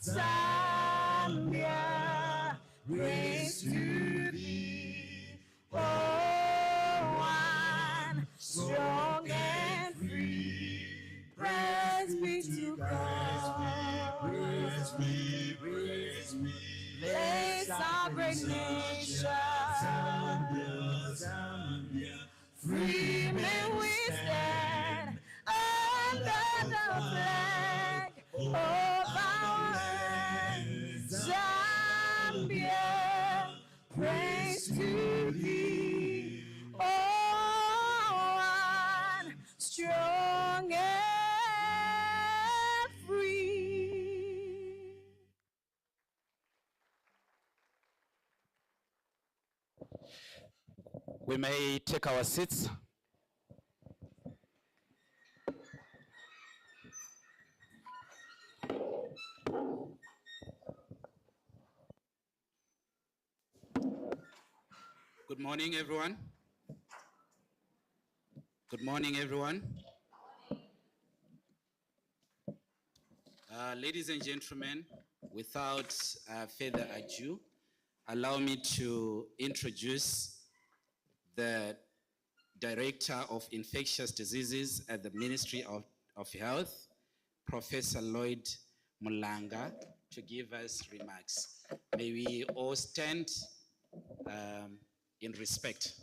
Zambia, praise to thee. Oh, one strong and free. Praise be to God. Praise be. Praise our great nation. Zambia, Free men we stand under the flag of our land. Zambia, praise to thee. Oh, one strong and free. We may take our seats. Good morning, everyone. Good morning, everyone. Ladies and gentlemen, without further ado, allow me to introduce the Director of Infectious Diseases at the Ministry of Health, Professor Lloyd Mulanga, to give us remarks. May we all stand in respect.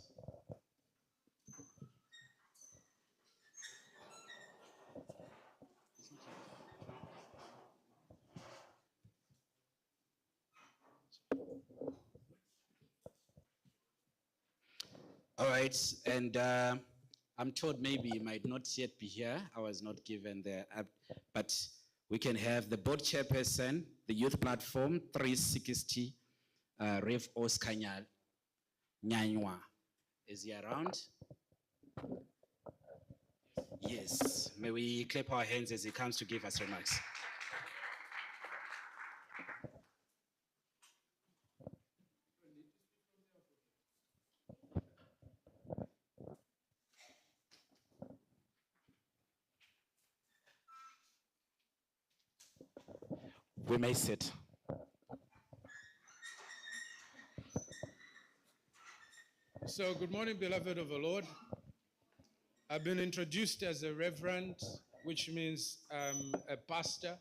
All right, and I'm told maybe you might not yet be here. I was not given the, but we can have the board chairperson, the youth platform 360, Rev. Oscar Nyanywa. Is he around? Yes. May we clap our hands as he comes to give us remarks. We may sit. So, good morning, beloved of the Lord. I've been introduced as a reverend, which means a pastor,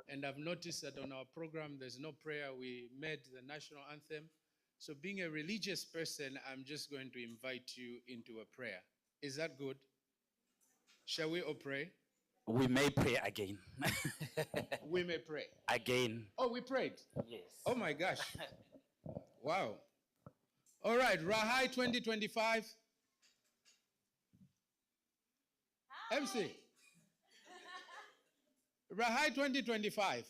and I've noticed that on our program there's no prayer. We made the national anthem. So, being a religious person, I'm just going to invite you into a prayer. Is that good? Shall we all pray? We may pray again. We may pray. Again. Oh, we prayed? Yes. Oh my gosh. Wow. All right, Rahai 2025. Hi. MC. Rahai 2025.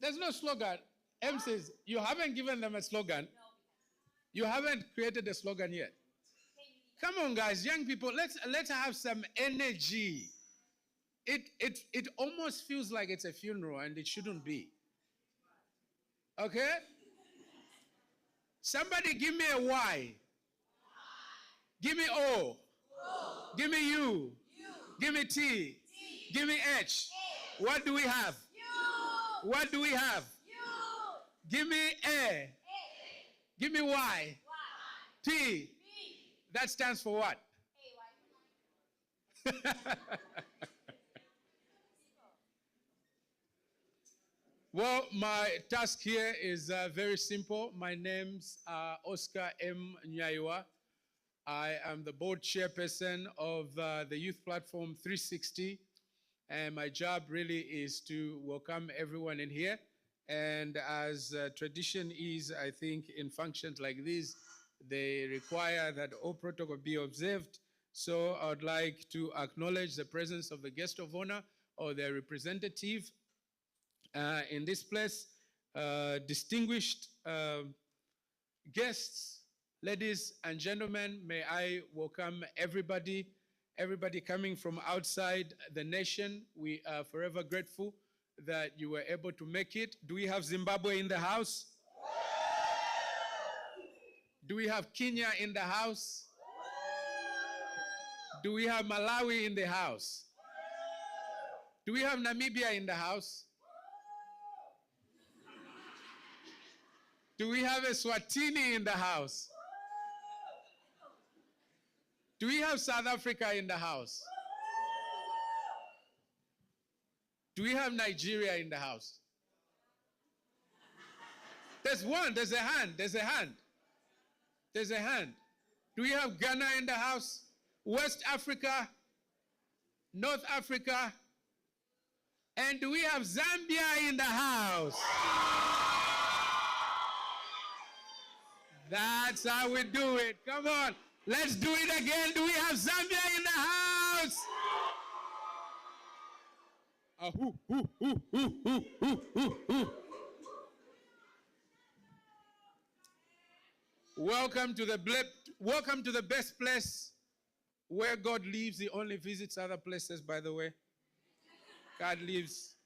There's no slogan. MCs, you haven't given them a slogan. You haven't created a slogan yet. Come on, guys, young people, let's have some energy. It almost feels like it's a funeral, and it shouldn't be. Okay? Somebody give me a Y. Give me O. Give me U. Give me T. Give me H. What do we have? What do we have? Give me A. Give me Y. T. That stands for what? Well, my task here is very simple. My name's Oscar M. Nyanywa. I am the board chairperson of the Youth Platform 360. And my job really is to welcome everyone in here. And as tradition is, I think, in functions like this, they require that all protocol be observed. So I would like to acknowledge the presence of the guest of honor or their representative in this place. Distinguished guests, ladies and gentlemen, may I welcome everybody coming from outside the nation. We are forever grateful that you were able to make it. Do we have Zimbabwe in the house? Do we have Kenya in the house? Do we have Malawi in the house? Do we have Namibia in the house? Do we have Eswatini in the house? Do we have South Africa in the house? Do we have Nigeria in the house? There's one, there's a hand, there's a hand. There's a hand. Do we have Ghana in the house? West Africa? North Africa? And do we have Zambia in the house? That's how we do it. Come on, let's do it again. Do we have Zambia in the house? Welcome to the best place where God lives. He only visits other places, by the way. God lives.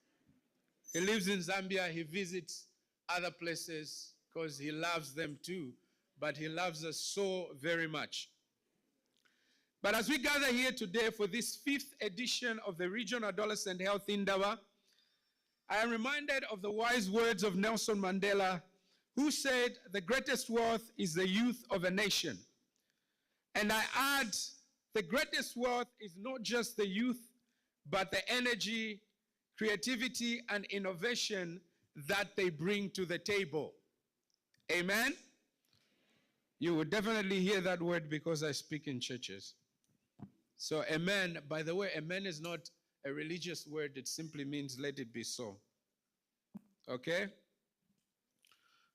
He lives in Zambia. He visits other places because he loves them too. But he loves us so very much. But as we gather here today for this 5th edition of the Regional Adolescent Health Indaba, I am reminded of the wise words of Nelson Mandela, who said, "The greatest wealth is the youth of a nation." And I add, the greatest wealth is not just the youth, but the energy, creativity, and innovation that they bring to the table. Amen? You will definitely hear that word because I speak in churches. So amen, by the way, amen is not a religious word. It simply means let it be so. Okay?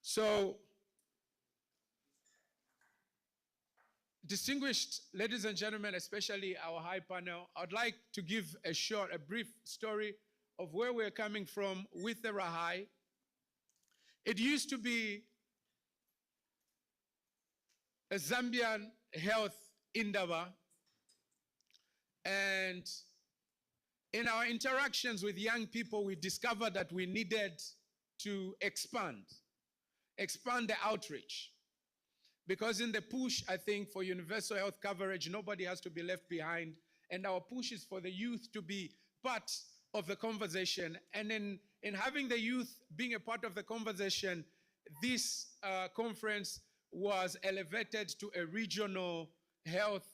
So, distinguished ladies and gentlemen, especially our high panel, I'd like to give a brief story of where we're coming from with the Rahai. It used to be a Zambian health indaba, and in our interactions with young people, we discovered that we needed to expand the outreach. Because in the push, I think, for universal health coverage, nobody has to be left behind. And our push is for the youth to be part of the conversation. And in having the youth being a part of the conversation, this conference was elevated to a regional health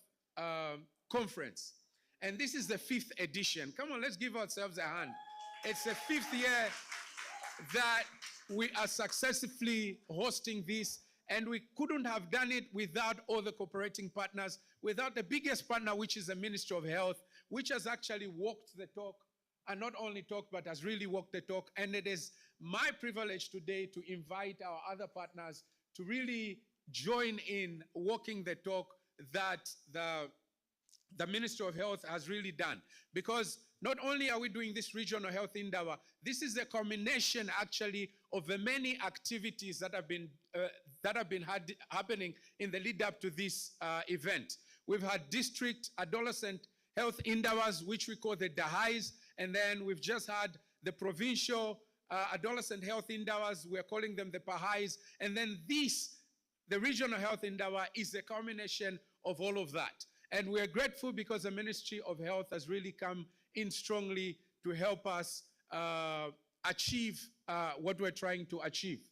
conference. And this is the 5th edition. Come on, let's give ourselves a hand. It's the 5th year that we are successfully hosting this, and we couldn't have done it without all the cooperating partners, without the biggest partner, which is the Ministry of Health, which has actually walked the talk, and not only talk, but has really walked the talk. And it is my privilege today to invite our other partners to really join in walking the talk that the Ministry of Health has really done. Because not only are we doing this regional health indaba, this is a combination actually of the many activities that have been happening in the lead up to this event. We've had district adolescent health indabas, which we call the DAHIs, and then we've just had the provincial adolescent health indabas, we're calling them the PAHIs, and then the regional health indaba is a combination of all of that. And we're grateful because the Ministry of Health has really come in strongly to help us achieve what we're trying to achieve.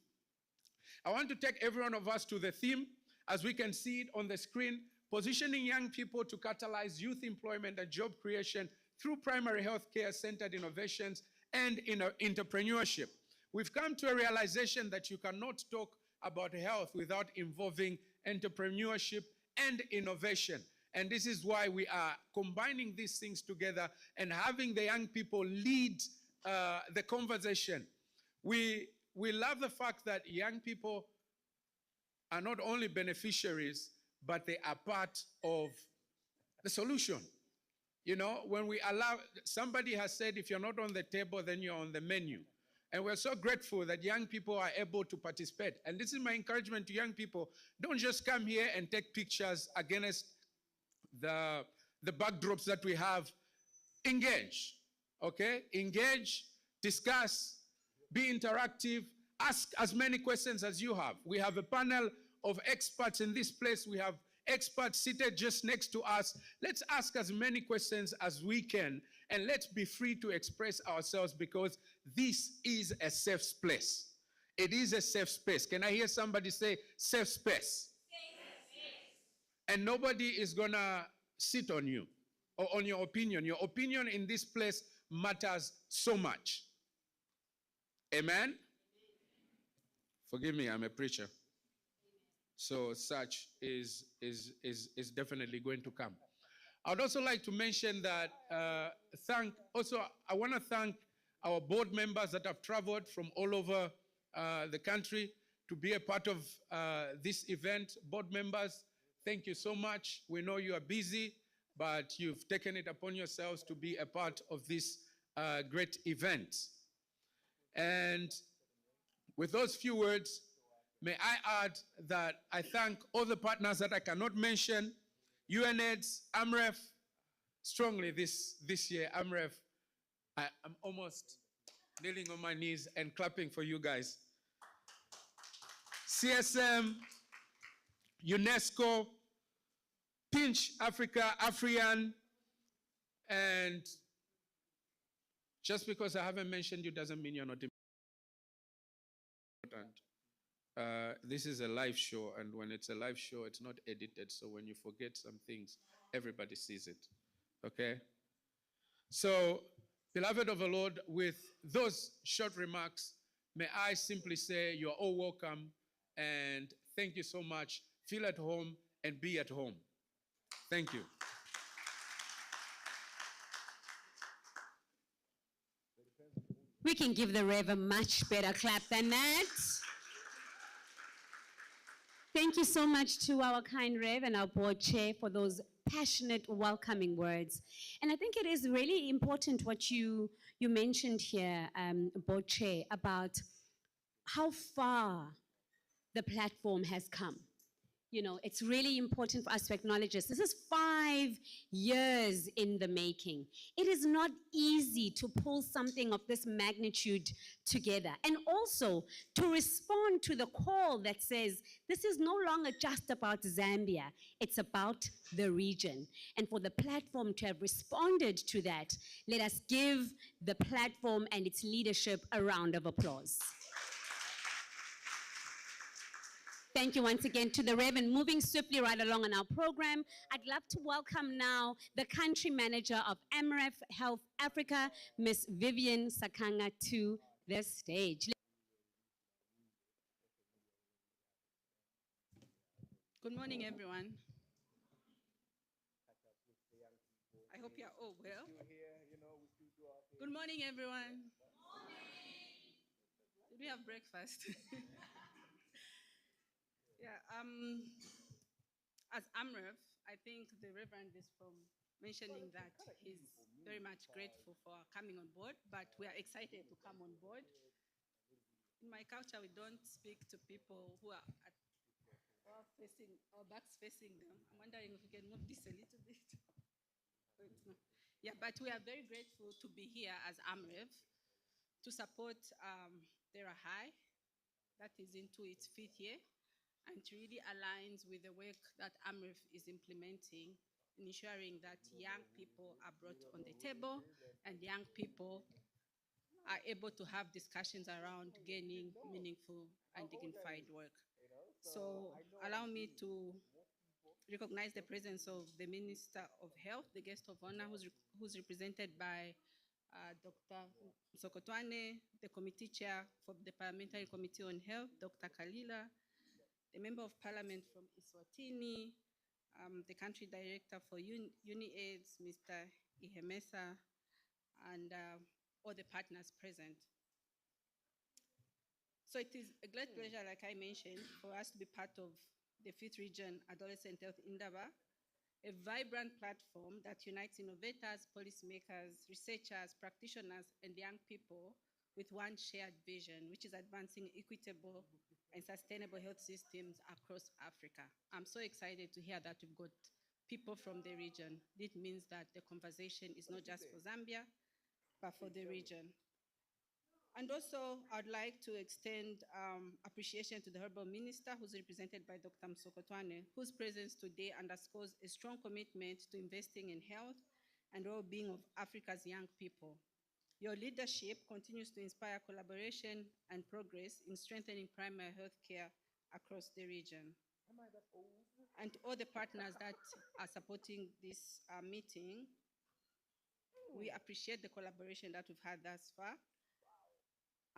I want to take every one of us to the theme, as we can see it on the screen, positioning young people to catalyze youth employment and job creation through primary health care-centered innovations and entrepreneurship. We've come to a realization that you cannot talk about health without involving entrepreneurship and innovation. And this is why we are combining these things together and having the young people lead the conversation. We love the fact that young people are not only beneficiaries, but they are part of the solution. You know, when we allow, somebody has said, if you're not on the table, then you're on the menu. And we're so grateful that young people are able to participate. And this is my encouragement to young people. Don't just come here and take pictures against the backdrops that we have. Engage, okay? Engage, discuss, be interactive, ask as many questions as you have. We have a panel of experts in this place. We have experts seated just next to us. Let's ask as many questions as we can And let's be free to express ourselves because this is a safe place. It is a safe space. Can I hear somebody say safe space? And nobody is going to sit on you or on your opinion. Your opinion in this place matters so much. Amen? Forgive me, I'm a preacher. So such is definitely going to come. I would also like to mention that I want to thank our board members that have traveled from all over the country to be a part of this event. Board members, thank you so much. We know you are busy, but you've taken it upon yourselves to be a part of this great event. And with those few words, may I add that I thank all the partners that I cannot mention, UNAIDS, AMREF, strongly this year, AMREF. I'm almost kneeling on my knees and clapping for you guys. CSM, UNESCO, Pinch Africa, AFRIAN, and just because I haven't mentioned you doesn't mean you're not important. This is a live show, and when it's a live show, it's not edited, so when you forget some things, everybody sees it, okay? So, beloved of the Lord, with those short remarks, may I simply say you're all welcome, and thank you so much. Feel at home and be at home. Thank you. We can give the Rev a much better clap than that. Thank you so much to our kind Rev and our board chair for those passionate, welcoming words. And I think it is really important what you mentioned here, board chair, about how far the platform has come. You know, it's really important for us to acknowledge this. This is 5 years in the making. It is not easy to pull something of this magnitude together. And also to respond to the call that says, this is no longer just about Zambia, it's about the region. And for the platform to have responded to that, let us give the platform and its leadership a round of applause. Thank you once again to the Rev. And moving swiftly right along on our program, I'd love to welcome now the country manager of AMREF Health Africa, Ms. Vivian Sakanga, to the stage. Good morning, everyone. I hope you're all well. Good morning, everyone. Did we have breakfast? Yeah, as AMREF, I think the Reverend is from mentioning that he's very much grateful for coming on board, but we are excited to come on board. In my culture, we don't speak to people who are facing or backs facing them. I'm wondering if we can move this a little bit. Yeah, but we are very grateful to be here as AMREF to support Dera High, that is into its 5th year, and it really aligns with the work that AMREF is implementing in ensuring that young people are brought on the table and young people are able to have discussions around gaining meaningful and dignified work. So allow me to recognize the presence of the Minister of Health, the guest of honor, who's represented by Dr. Msokotwane, the committee chair for the Parliamentary Committee on Health, Dr. Kalila, the Member of Parliament from Eswatini, the Country Director for UNAIDS, Mr. Ihemesa, and all the partners present. So it is a great pleasure, like I mentioned, for us to be part of the 5th Region Adolescent Health Indaba, a vibrant platform that unites innovators, policymakers, researchers, practitioners, and young people with one shared vision, which is advancing equitable and sustainable health systems across Africa. I'm so excited to hear that we've got people from the region. This means that the conversation is not just for Zambia, but for the region. And also, I'd like to extend appreciation to the Honorable Minister, who's represented by Dr. Msokotwane, whose presence today underscores a strong commitment to investing in health and well-being of Africa's young people. Your leadership continues to inspire collaboration and progress in strengthening primary health care across the region. And to all the partners that are supporting this meeting, we appreciate the collaboration that we've had thus far.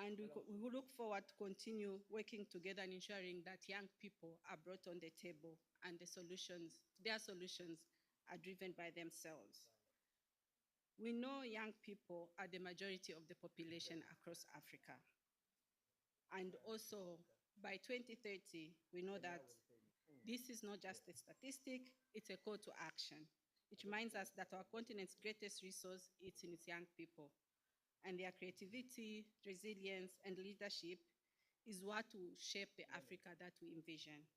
And we will look forward to continue working together and ensuring that young people are brought on the table and their solutions are driven by themselves. We know young people are the majority of the population across Africa. And also by 2030, we know that this is not just a statistic, it's a call to action. It reminds us that our continent's greatest resource is in its young people. And their creativity, resilience, and leadership is what will shape the Africa that we envision.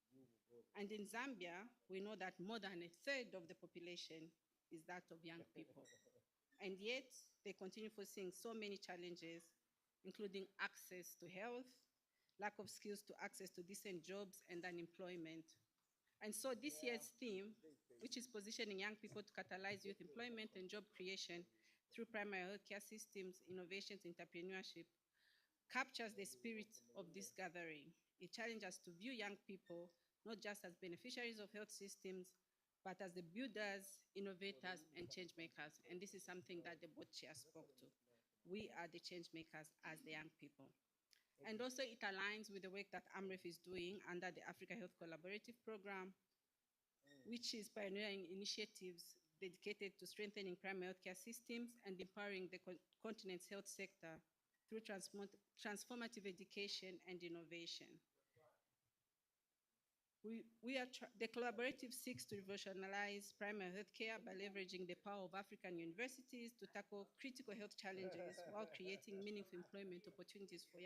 And in Zambia, we know that more than a third of the population is that of young people. And yet, they continue facing so many challenges, including access to health, lack of skills to access to decent jobs, and unemployment. And so this year's theme, which is positioning young people to catalyze youth employment and job creation through primary healthcare systems, innovations, entrepreneurship, captures the spirit of this gathering. It challenges us to view young people not just as beneficiaries of health systems, but as the builders, innovators, and change makers. And this is something that the board chair spoke to. We are the change makers as the young people. And also it aligns with the work that AMREF is doing under the Africa Health Collaborative Program, which is pioneering initiatives dedicated to strengthening primary healthcare systems and empowering the continent's health sector through transformative education and innovation. The collaborative seeks to revolutionize primary healthcare by leveraging the power of African universities to tackle critical health challenges while creating meaningful employment opportunities for